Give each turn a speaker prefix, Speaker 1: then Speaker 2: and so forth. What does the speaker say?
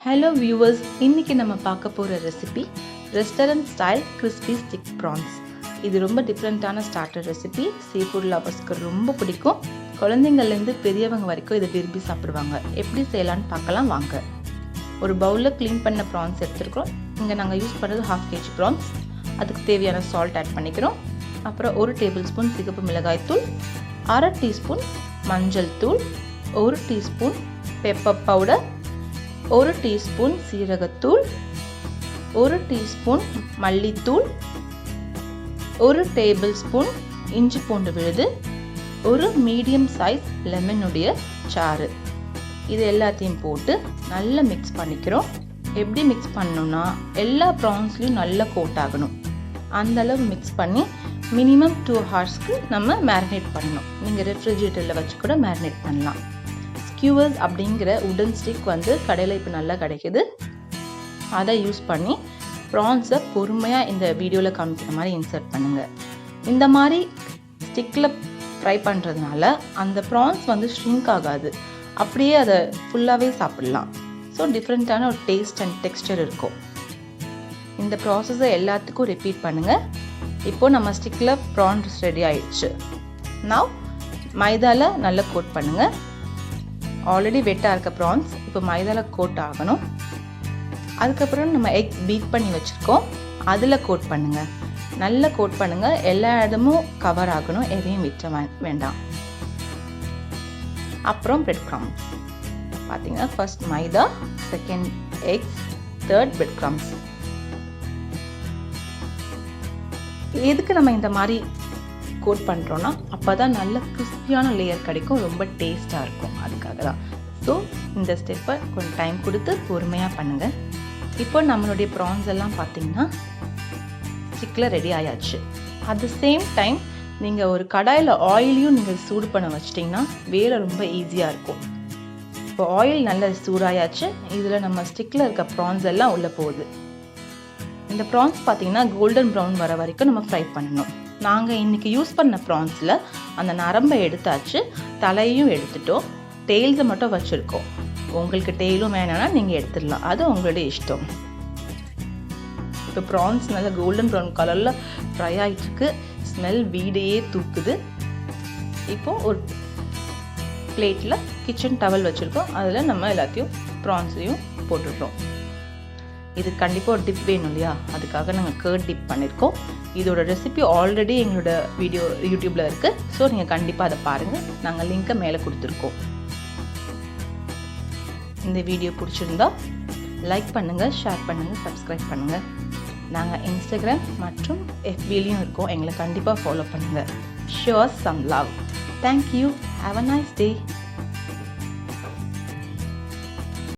Speaker 1: Hello viewers, இன்றைக்கி நம்ம பார்க்க போகிற recipe restaurant style crispy stick prawns. இது ரொம்ப டிஃப்ரெண்ட்டான ஸ்டார்டர் ரெசிபி. சீ ஃபுட் லவர்ஸ்க்கு ரொம்ப பிடிக்கும். குழந்தைங்கள்லேருந்து பெரியவங்க வரைக்கும் இதை விரும்பி சாப்பிடுவாங்க. எப்படி செய்யலான்னு பார்க்கலாம் வாங்க. ஒரு பவுலில் க்ளீன் பண்ண ப்ரான்ஸ் எடுத்துருக்கோம். இங்கே நாங்கள் யூஸ் பண்ணுறது 1/2 kg ப்ரான்ஸ். அதுக்கு தேவையான சால்ட் ஆட் பண்ணிக்கிறோம். அப்புறம் 1 டேபிள் ஸ்பூன் சிகப்பு மிளகாய் தூள், 1/2 டீஸ்பூன் மஞ்சள் தூள், 1 டீஸ்பூன் பெப்பர் பவுடர், 1 டீஸ்பூன் சீரகத்தூள், 1 டீஸ்பூன் மல்லித்தூள், 1 டேபிள் ஸ்பூன் இஞ்சி பூண்டு விழுது, 1 மீடியம் சைஸ் லெமனுடைய சாறு. இது எல்லாத்தையும் போட்டு நல்லா மிக்ஸ் பண்ணிக்கிறோம். எப்படி மிக்ஸ் பண்ணணும்னா எல்லா ப்ரான்ஸ்லையும் நல்லா கோட் ஆகணும். அந்தளவு மிக்ஸ் பண்ணி மினிமம் 2 ஹவர்ஸ்க்கு நம்ம மேரினேட் பண்ணணும். நீங்கள் ரெஃப்ரிஜிரேட்டரில் வச்சு கூட மேரினேட் பண்ணலாம். ஸ்கியூவர்ஸ் அப்படிங்கிற உடன் ஸ்டிக் கடையில் இப்போ நல்லா கிடைக்கிது. அதை யூஸ் பண்ணி ப்ரான்ஸை பொறுமையாக இந்த வீடியோவில் காமிக்கிற மாதிரி இன்சர்ட் பண்ணுங்கள். இந்த மாதிரி ஸ்டிக்கில் ஃப்ரை பண்ணுறதுனால அந்த ப்ரான்ஸ் ஷ்ரிங்க் ஆகாது. அப்படியே அதை ஃபுல்லாகவே சாப்பிட்லாம். ஸோ டிஃப்ரெண்ட்டான ஒரு டேஸ்ட் அண்ட் டெக்ஸ்டர் இருக்கும். இந்த ப்ராசஸை எல்லாத்துக்கும் ரிப்பீட் பண்ணுங்கள். இப்போது நம்ம ஸ்டிக்கில் ப்ரான்ஸ் ரெடி ஆயிடுச்சு. நான் மைதாவில் நல்லா கோட் பண்ணுங்கள். ஆல்ரெடி வெட்டாக இருக்க ப்ரான்ஸ் இப்போ மைதாவில் கோட் ஆகணும். அதுக்கப்புறம் நம்ம எக் பீட் பண்ணி வச்சுருக்கோம், அதில் கோட் பண்ணுங்கள். நல்லா கோட் பண்ணுங்கள். எல்லா இடமும் கவர் ஆகணும், எதையும் விட்ட வேண்டாம். அப்புறம் பிரெட் க்ரம்ஸ் பார்த்தீங்கன்னா, first maida, second eggs, third bread crumbs. எதுக்கு நம்ம இந்த மாதிரி கோட் பண்ணுறோன்னா அப்போ தான் நல்ல கிறிஸ்பியான லேயர் கிடைக்கும், ரொம்ப டேஸ்ட்டாக இருக்கும். அதுக்காக தான். ஸோ இந்த ஸ்டெப்பை கொஞ்சம் டைம் கொடுத்து பொறுமையாக பண்ணுங்கள். இப்போ நம்மளுடைய ப்ரான்ஸ் எல்லாம் பார்த்தீங்கன்னா ஸ்டிக்கில் ரெடி ஆயாச்சு. அட் த சேம் டைம் நீங்கள் ஒரு கடாயில் ஆயிலையும் நீங்கள் சூடு பண்ண வச்சிட்டிங்கன்னா வேலை ரொம்ப ஈஸியாக இருக்கும். இப்போ ஆயில் நல்லா சூடாயாச்சு. இதில் நம்ம ஸ்டிக்கில் இருக்க ப்ரான்ஸ் எல்லாம் உள்ளே போகுது. இந்த ப்ரான்ஸ் பார்த்தீங்கன்னா கோல்டன் ப்ரௌன் வர வரைக்கும் நம்ம ஃப்ரை பண்ணணும். நாங்கள் இன்றைக்கி யூஸ் பண்ண ப்ரான்ஸில் அந்த நரம்பை எடுத்தாச்சு, தலையும் எடுத்துட்டோம், டெய்ல்ஸை மட்டும் வச்சுருக்கோம். உங்களுக்கு டெய்லும் வேணான்னா நீங்கள் எடுத்துடலாம், அது உங்களுடைய இஷ்டம். இப்போ ப்ரான்ஸ் நல்லா கோல்டன் ப்ரௌன் கலரில் ஃப்ரை ஆகிட்டுருக்கு. ஸ்மெல் வீடையே தூக்குது. இப்போது ஒரு பிளேட்டில் கிச்சன் டவல் வச்சுருக்கோம், அதில் நம்ம எல்லாத்தையும் ப்ரான்ஸையும் போட்டுடுறோம். இது கண்டிப்பாக ஒரு டிப் வேணும் இல்லையா, அதுக்காக நாங்கள் கர்ட் டிப் பண்ணியிருக்கோம். இதோட ரெசிபி ஆல்ரெடி எங்களோட வீடியோ யூடியூப்பில் இருக்குது. ஸோ நீங்கள் கண்டிப்பாக அதை பாருங்கள். நாங்கள் லிங்க்கை மேலே கொடுத்துருக்கோம். இந்த வீடியோ பிடிச்சிருந்தா லைக் பண்ணுங்கள், ஷேர் பண்ணுங்கள், சப்ஸ்கிரைப் பண்ணுங்கள். நாங்கள் இன்ஸ்டாகிராம் மற்றும் FBலையும் இருக்கோம். எங்களை கண்டிப்பாக ஃபாலோ பண்ணுங்கள். Shower some love. Thank you. Have a nice day.